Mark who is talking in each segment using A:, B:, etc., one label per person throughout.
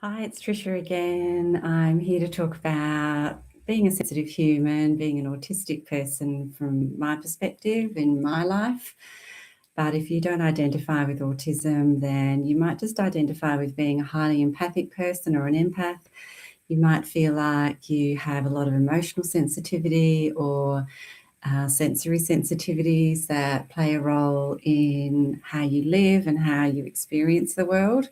A: Hi, it's Tricia again. I'm here to talk about being a sensitive human, being an autistic person from my perspective in my life. But if you don't identify with autism, then you might just identify with being a highly empathic person or an empath. You might feel like you have a lot of emotional sensitivity or sensory sensitivities that play a role in how you live and how you experience the world.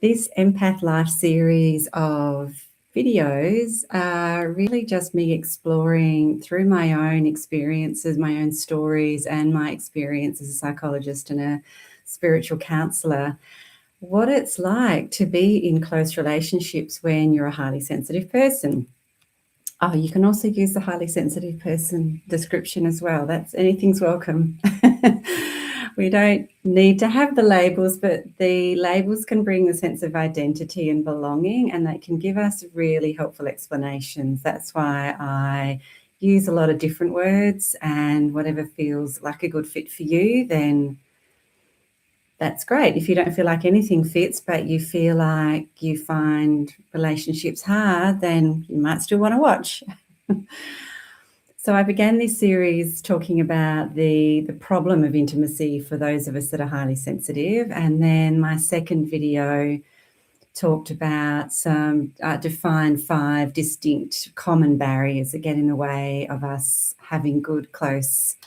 A: This Empath-Life series of videos are really just me exploring through my own experiences, my own stories, and my experience as a psychologist and a spiritual counsellor, what it's like to be in close relationships when you're a highly sensitive person. Oh, you can also use the highly sensitive person description as well. That's anything's welcome. We don't need to have the labels, but the labels can bring the sense of identity and belonging, and they can give us really helpful explanations. That's why I use a lot of different words, and whatever feels like a good fit for you, then that's great. If you don't feel like anything fits, but you feel like you find relationships hard, then you might still want to watch. So I began this series talking about the problem of intimacy for those of us that are highly sensitive. And then my second video talked about defined 5 distinct common barriers that get in the way of us having good, close,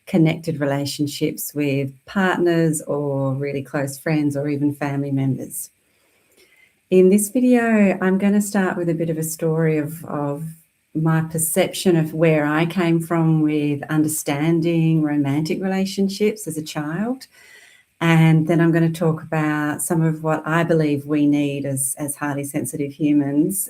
A: connected relationships with partners or really close friends or even family members. In this video, I'm going to start with a bit of a story of my perception of where I came from with understanding romantic relationships as a child. And then I'm going to talk about some of what I believe we need as highly sensitive humans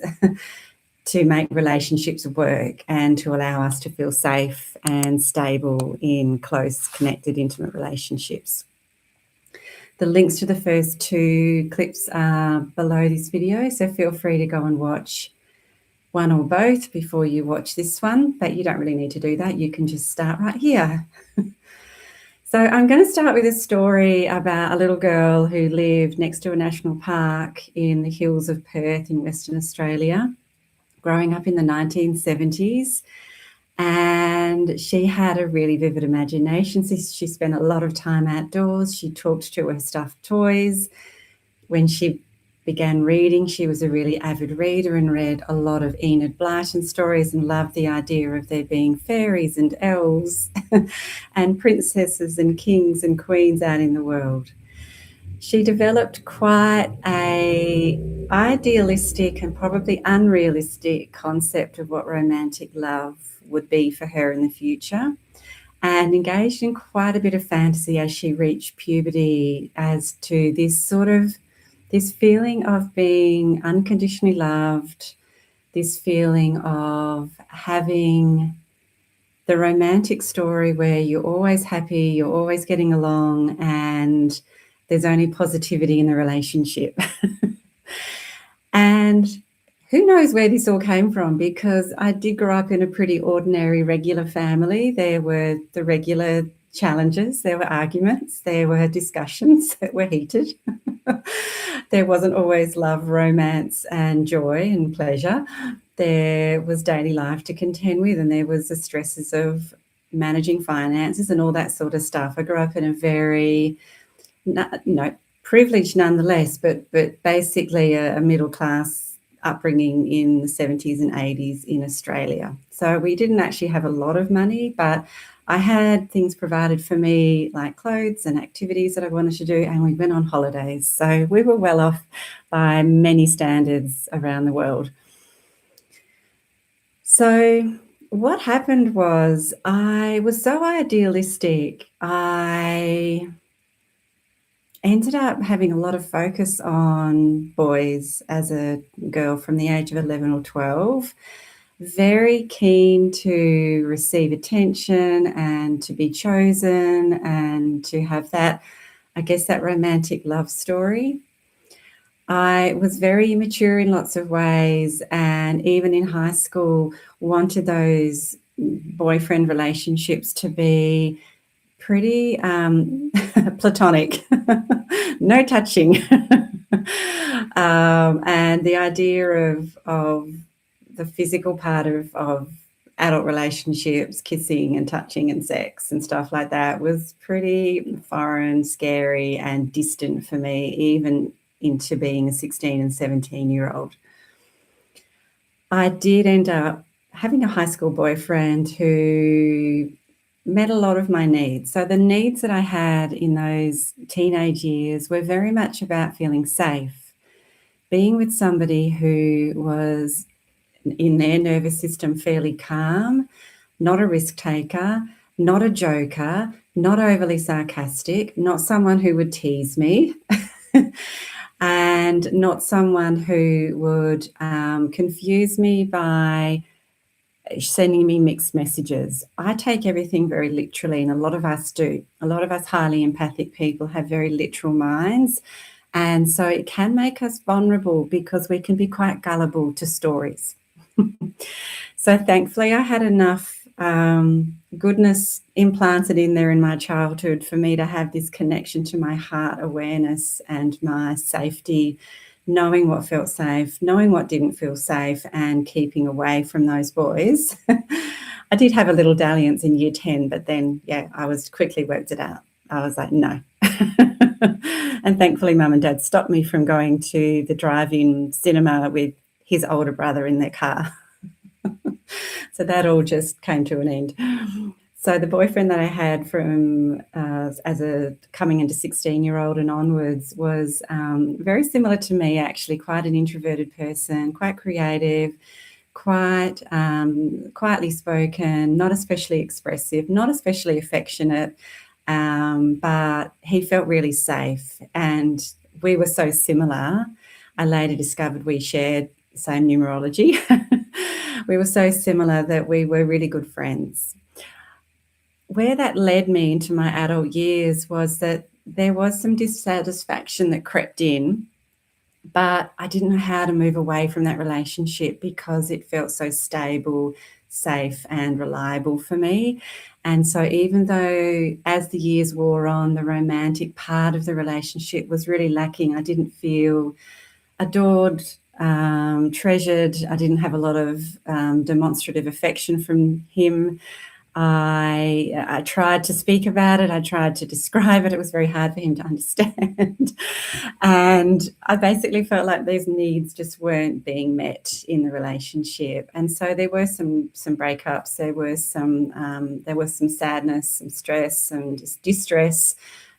A: to make relationships work and to allow us to feel safe and stable in close, connected, intimate relationships. The links to the first 2 clips are below this video, so feel free to go and watch one or both before you watch this one, but you don't really need to do that. You can just start right here. So I'm going to start with a story about a little girl who lived next to a national park in the hills of Perth in Western Australia, growing up in the 1970s. And she had a really vivid imagination. She spent a lot of time outdoors. She talked to her stuffed toys. When she began reading, she was a really avid reader and read a lot of Enid Blyton stories and loved the idea of there being fairies and elves and princesses and kings and queens out in the world. She developed quite a idealistic and probably unrealistic concept of what romantic love would be for her in the future, and engaged in quite a bit of fantasy as she reached puberty as to this feeling of being unconditionally loved, this feeling of having the romantic story where you're always happy, you're always getting along, and there's only positivity in the relationship. And who knows where this all came from, because I did grow up in a pretty ordinary, regular family. There were the regular challenges, there were arguments, there were discussions that were heated. There wasn't always love, romance, and joy and pleasure. There was daily life to contend with, and there was the stresses of managing finances and all that sort of stuff. I grew up in a very, privileged nonetheless, but basically a middle class upbringing in the 70s and 80s in Australia. So we didn't actually have a lot of money, but I had things provided for me like clothes and activities that I wanted to do, and we went on holidays. So we were well off by many standards around the world. So what happened was I was so idealistic. I ended up having a lot of focus on boys as a girl from the age of 11 or 12, very keen to receive attention and to be chosen and to have that, I guess, that romantic love story. I was very immature in lots of ways, and even in high school wanted those boyfriend relationships to be pretty platonic, no touching. And the idea of the physical part of adult relationships, kissing and touching and sex and stuff like that was pretty foreign, scary and distant for me, even into being a 16 and 17-year-old. I did end up having a high school boyfriend who met a lot of my needs. So the needs that I had in those teenage years were very much about feeling safe, being with somebody who was in their nervous system fairly calm, not a risk taker, not a joker, not overly sarcastic, not someone who would tease me, and not someone who would confuse me by sending me mixed messages. I take everything very literally, and a lot of us do. A lot of us highly empathic people have very literal minds, and so it can make us vulnerable because we can be quite gullible to stories. So thankfully I had enough goodness implanted in there in my childhood for me to have this connection to my heart awareness and my safety, knowing what felt safe, knowing what didn't feel safe, and keeping away from those boys. I did have a little dalliance in year 10, but then, yeah, I was quickly worked it out. I was like, no. And thankfully, Mum and Dad stopped me from going to the drive-in cinema with his older brother in their car. So that all just came to an end. So the boyfriend that I had from as a coming into 16-year-old and onwards was very similar to me, actually, quite an introverted person, quite creative, quite quietly spoken, not especially expressive, not especially affectionate, but he felt really safe. And we were so similar. I later discovered we shared the same numerology. We were so similar that we were really good friends. Where that led me into my adult years was that there was some dissatisfaction that crept in, but I didn't know how to move away from that relationship because it felt so stable, safe and reliable for me. And so even though as the years wore on, the romantic part of the relationship was really lacking, I didn't feel adored, treasured. I didn't have a lot of demonstrative affection from him. I tried to speak about it. I tried to describe it. It was very hard for him to understand. And I basically felt like these needs just weren't being met in the relationship. And so there were some breakups. There was some sadness, some stress, some distress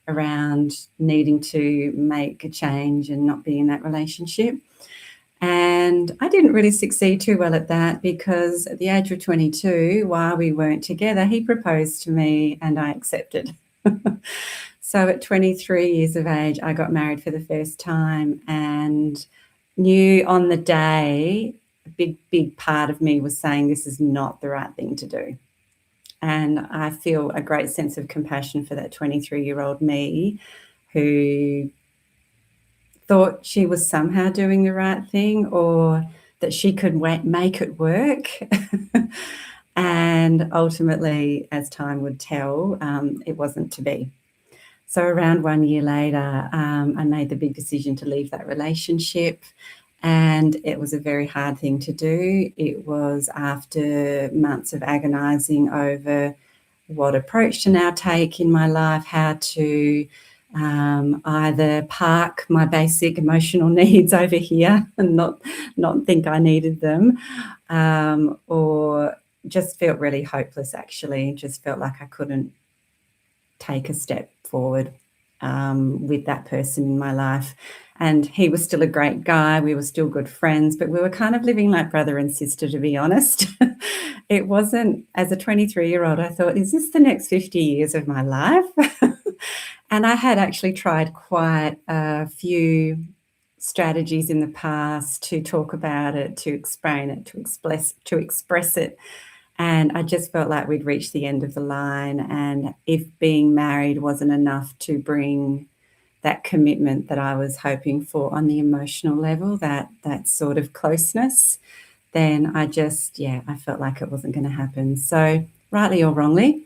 A: around needing to make a change and not be in that relationship. And I didn't really succeed too well at that because at the age of 22, while we weren't together, he proposed to me and I accepted. So at 23 years of age, I got married for the first time and knew on the day, a big part of me was saying this is not the right thing to do. And I feel a great sense of compassion for that 23-year-old me who thought she was somehow doing the right thing or that she could make it work. And ultimately, as time would tell, it wasn't to be. So around 1 year later, I made the big decision to leave that relationship. And it was a very hard thing to do. It was after months of agonising over what approach to now take in my life, how to either park my basic emotional needs over here and not think I needed them, or just felt really hopeless, actually. Just felt like I couldn't take a step forward with that person in my life. And he was still a great guy. We were still good friends, but we were kind of living like brother and sister, to be honest. It wasn't, as a 23-year-old, I thought, is this the next 50 years of my life? And I had actually tried quite a few strategies in the past to talk about it, to explain it, to express it. And I just felt like we'd reached the end of the line. And if being married wasn't enough to bring that commitment that I was hoping for on the emotional level, that sort of closeness, then I felt like it wasn't going to happen. So rightly or wrongly,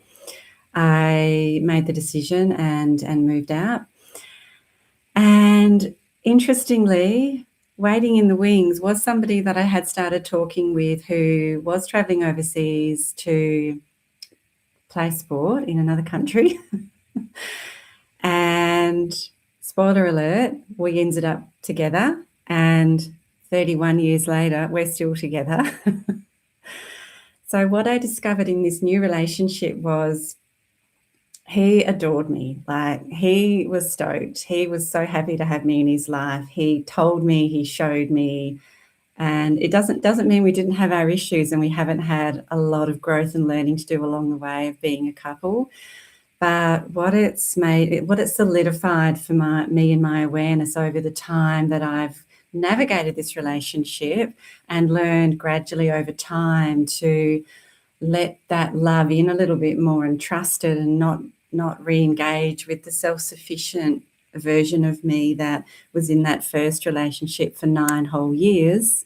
A: I made the decision and moved out. And interestingly, waiting in the wings was somebody that I had started talking with who was travelling overseas to play sport in another country. And spoiler alert, we ended up together, and 31 years later, we're still together. So what I discovered in this new relationship was he adored me. Like, he was stoked. He was so happy to have me in his life. He told me, he showed me, and it doesn't mean we didn't have our issues and we haven't had a lot of growth and learning to do along the way of being a couple. But what it's solidified for me and my awareness over the time that I've navigated this relationship and learned gradually over time to let that love in a little bit more and trust it, and not re-engage with the self-sufficient version of me that was in that first relationship for 9 whole years,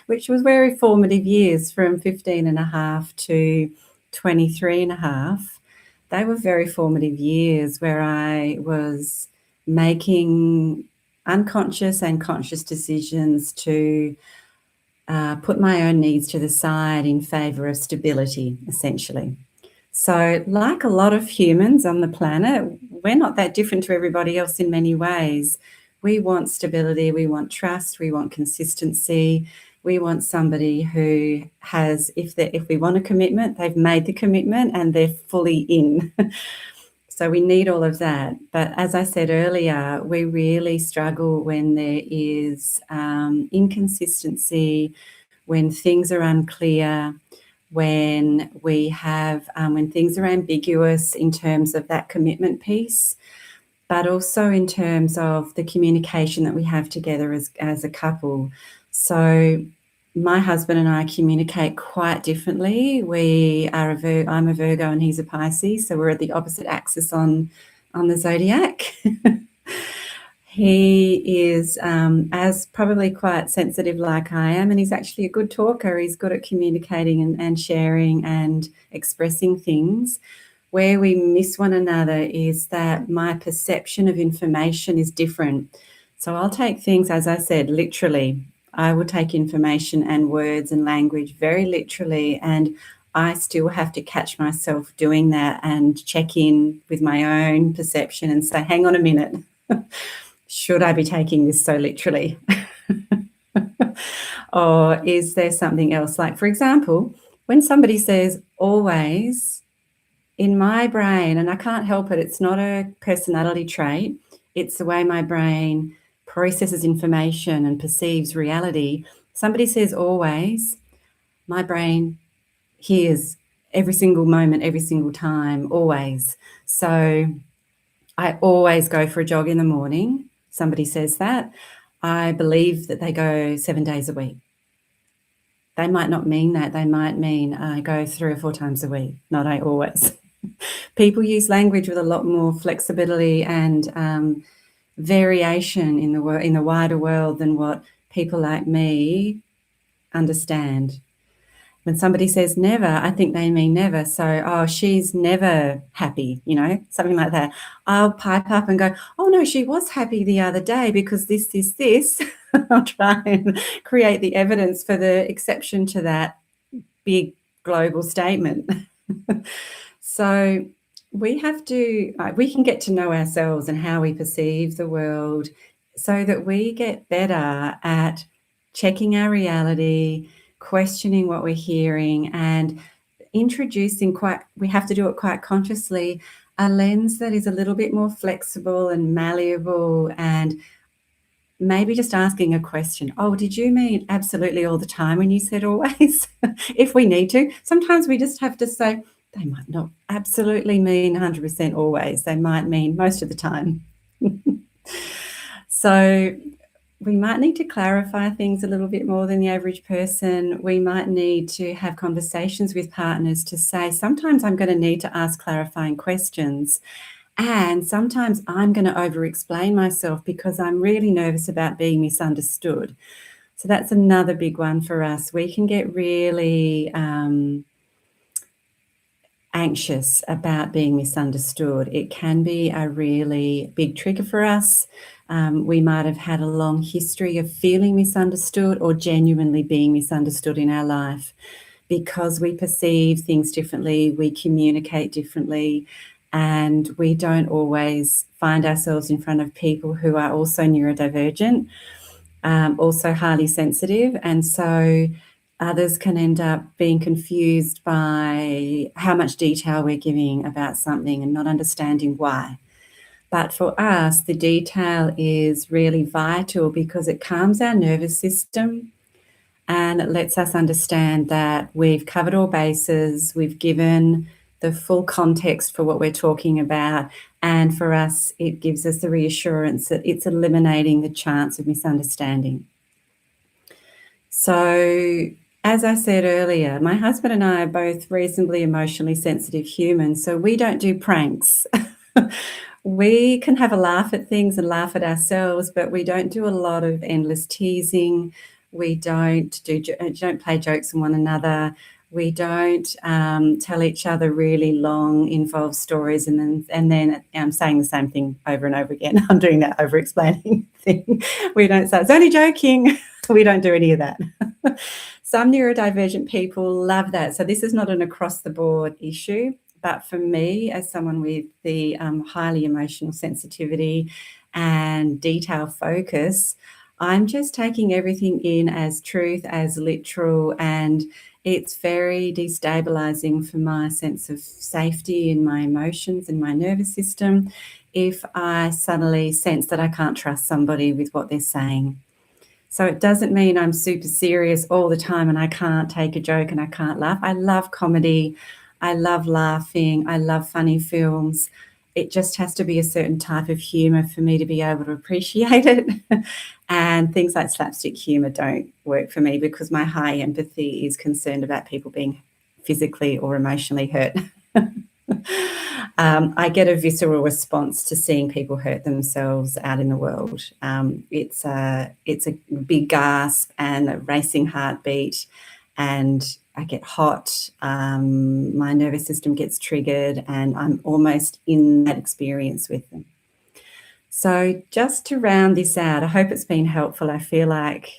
A: which was very formative years, from 15 and a half to 23 and a half. They were very formative years where I was making unconscious and conscious decisions to put my own needs to the side in favour of stability, essentially. So, like a lot of humans on the planet, we're not that different to everybody else in many ways. We want stability, we want trust, we want consistency. We want somebody who has, if we want a commitment, they've made the commitment and they're fully in. So we need all of that. But as I said earlier, we really struggle when there is inconsistency, when things are unclear, when we have when things are ambiguous in terms of that commitment piece, but also in terms of the communication that we have together as a couple. So my husband and I communicate quite differently. I'm a Virgo and he's a Pisces, so we're at the opposite axis on the zodiac. He is as probably quite sensitive like I am, and he's actually a good talker. He's good at communicating and sharing and expressing things. Where we miss one another is that my perception of information is different. So I'll take things, as I said, literally. I will take information and words and language very literally, and I still have to catch myself doing that and check in with my own perception and say, hang on a minute. Should I be taking this so literally? Or is there something else? Like, for example, when somebody says always, in my brain, and I can't help it, it's not a personality trait, it's the way my brain processes information and perceives reality. Somebody says always, my brain hears every single moment, every single time, always. So I always go for a jog in the morning. Somebody says that. I believe that they go 7 days a week. They might not mean that. They might mean I go 3 or 4 times a week, not I always. People use language with a lot more flexibility and variation in the wider world than what people like me understand. When somebody says never, I think they mean never. So, oh, she's never happy, something like that. I'll pipe up and go, oh, no, she was happy the other day because this. I'll try and create the evidence for the exception to that big global statement. So we can get to know ourselves and how we perceive the world so that we get better at checking our reality, questioning what we're hearing, and introducing we have to do it quite consciously, a lens that is a little bit more flexible and malleable, and maybe just asking a question. Oh, did you mean absolutely all the time when you said always? If we need to. Sometimes we just have to say, they might not absolutely mean 100% always. They might mean most of the time. So we might need to clarify things a little bit more than the average person. We might need to have conversations with partners to say, sometimes I'm going to need to ask clarifying questions. And sometimes I'm going to over-explain myself because I'm really nervous about being misunderstood. So that's another big one for us. We can get really anxious about being misunderstood. It can be a really big trigger for us. We might have had a long history of feeling misunderstood or genuinely being misunderstood in our life because we perceive things differently, we communicate differently, and we don't always find ourselves in front of people who are also neurodivergent, also highly sensitive. And so others can end up being confused by how much detail we're giving about something and not understanding why. But for us, the detail is really vital because it calms our nervous system and it lets us understand that we've covered all bases, we've given the full context for what we're talking about, and for us, it gives us the reassurance that it's eliminating the chance of misunderstanding. So, as I said earlier, my husband and I are both reasonably emotionally sensitive humans, so we don't do pranks. We can have a laugh at things and laugh at ourselves, but we don't do a lot of endless teasing. We don't play jokes on one another. We don't tell each other really long, involved stories, and then I'm saying the same thing over and over again. I'm doing that over-explaining thing. We don't say, it's only joking. We don't do any of that. Some neurodivergent people love that. So this is not an across-the-board issue. But for me, as someone with the highly emotional sensitivity and detail focus, I'm just taking everything in as truth, as literal, and it's very destabilizing for my sense of safety in my emotions and my nervous system if I suddenly sense that I can't trust somebody with what they're saying. So it doesn't mean I'm super serious all the time and I can't take a joke and I can't laugh. I love comedy. I love laughing. I love funny films. It just has to be a certain type of humor for me to be able to appreciate it. And things like slapstick humor don't work for me because my high empathy is concerned about people being physically or emotionally hurt. I get a visceral response to seeing people hurt themselves out in the world. It's a big gasp and a racing heartbeat, and I get hot. My nervous system gets triggered, and I'm almost in that experience with them. So just to round this out, I hope it's been helpful. I feel like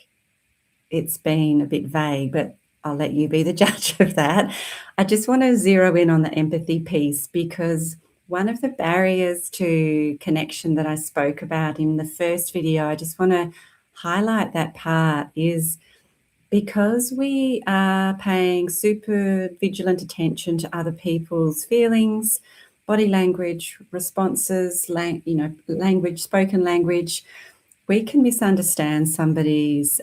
A: it's been a bit vague, but I'll let you be the judge of that. I just want to zero in on the empathy piece because one of the barriers to connection that I spoke about in the first video, I just want to highlight that part, is because we are paying super vigilant attention to other people's feelings, body language, responses, language, spoken language, we can misunderstand somebody's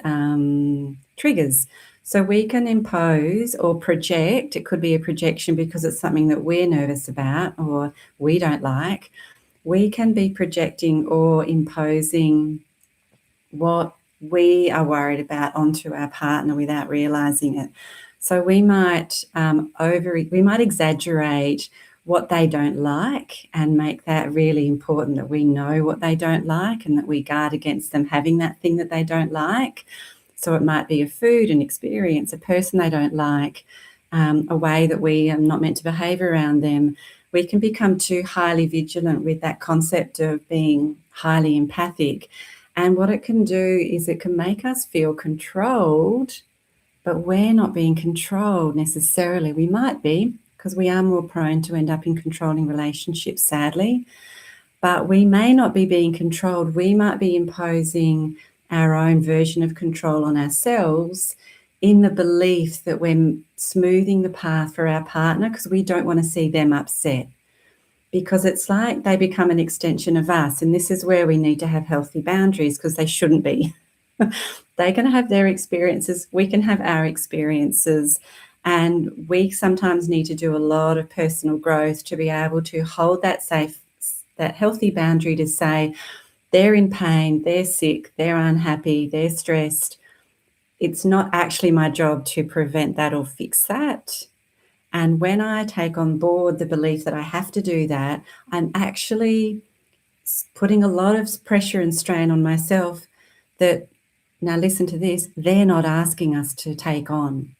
A: triggers. So we can impose or project. It could be a projection because it's something that we're nervous about or we don't like. We can be projecting or imposing what we are worried about onto our partner without realizing it. So we might exaggerate what they don't like and make that really important, that we know what they don't like and that we guard against them having that thing that they don't like. So it might be a food, an experience, a person they don't like, a way that we are not meant to behave around them. We can become too highly vigilant with that concept of being highly empathic. And what it can do is it can make us feel controlled, but we're not being controlled necessarily. We might be, because we are more prone to end up in controlling relationships, sadly. But we may not be being controlled. We might be imposing our own version of control on ourselves in the belief that we're smoothing the path for our partner because we don't want to see them upset. Because it's like they become an extension of us. And this is where we need to have healthy boundaries because they shouldn't be. They can have their experiences. We can have our experiences. And we sometimes need to do a lot of personal growth to be able to hold that safe, that healthy boundary to say, they're in pain, they're sick, they're unhappy, they're stressed. It's not actually my job to prevent that or fix that. And when I take on board the belief that I have to do that, I'm actually putting a lot of pressure and strain on myself that, now listen to this, they're not asking us to take on.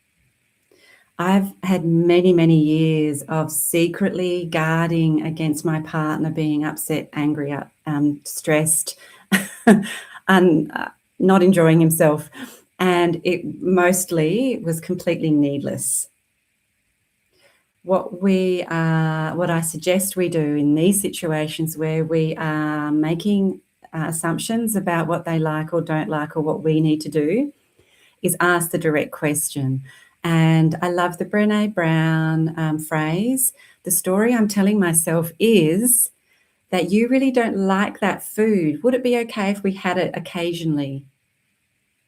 A: I've had many, many years of secretly guarding against my partner being upset, angry, stressed, and not enjoying himself. And it mostly was completely needless. What I suggest we do in these situations where we are making assumptions about what they like or don't like or what we need to do is ask the direct question. And I love the Brené Brown phrase, the story I'm telling myself is that you really don't like that food. Would it be okay if we had it occasionally?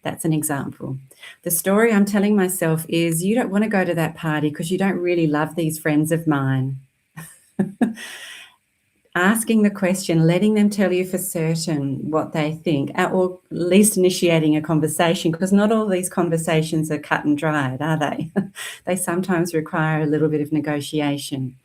A: That's an example. The story I'm telling myself is you don't want to go to that party because you don't really love these friends of mine. Asking the question, letting them tell you for certain what they think, or at least initiating a conversation, because not all these conversations are cut and dried, are they? They sometimes require a little bit of negotiation.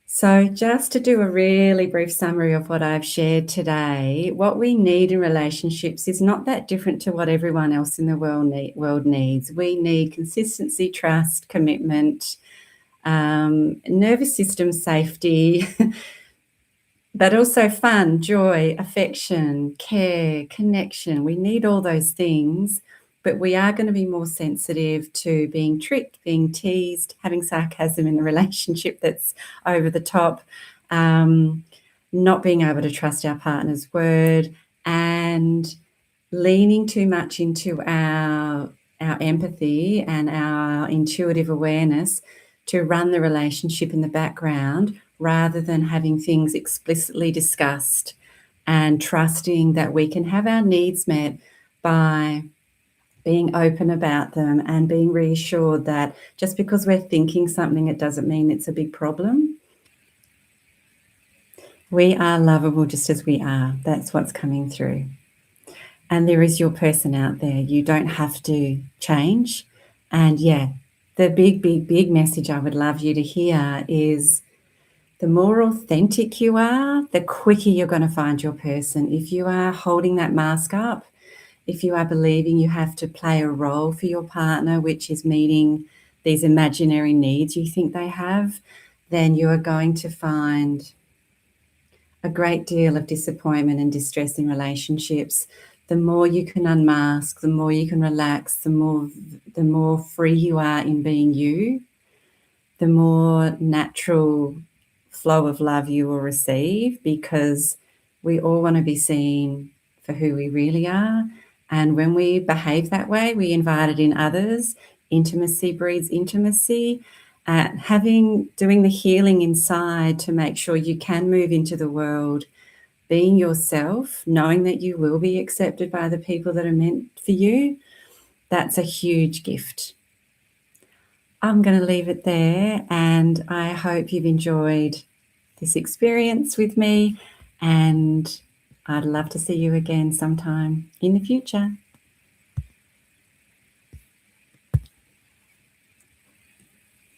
A: So just to do a really brief summary of what I've shared today, what we need in relationships is not that different to what everyone else in the world needs. We need consistency, trust, commitment, nervous system safety, but also fun, joy, affection, care, connection. We need all those things, but we are going to be more sensitive to being tricked, being teased, having sarcasm in the relationship that's over the top, not being able to trust our partner's word, and leaning too much into our empathy and our intuitive awareness to run the relationship in the background rather than having things explicitly discussed and trusting that we can have our needs met by being open about them and being reassured that just because we're thinking something, it doesn't mean it's a big problem. We are lovable just as we are. That's what's coming through. And there is your person out there. You don't have to change. And yeah, the big, big, big message I would love you to hear is the more authentic you are, the quicker you're going to find your person. If you are holding that mask up, if you are believing you have to play a role for your partner, which is meeting these imaginary needs you think they have, then you are going to find a great deal of disappointment and distress in relationships. The more you can unmask, the more you can relax, the more free you are in being you, the more natural flow of love you will receive, because we all want to be seen for who we really are. And when we behave that way, we invite it in others. Intimacy breeds intimacy. Doing the healing inside to make sure you can move into the world being yourself, knowing that you will be accepted by the people that are meant for you, that's a huge gift. I'm going to leave it there, and I hope you've enjoyed this experience with me, and I'd love to see you again sometime in the future.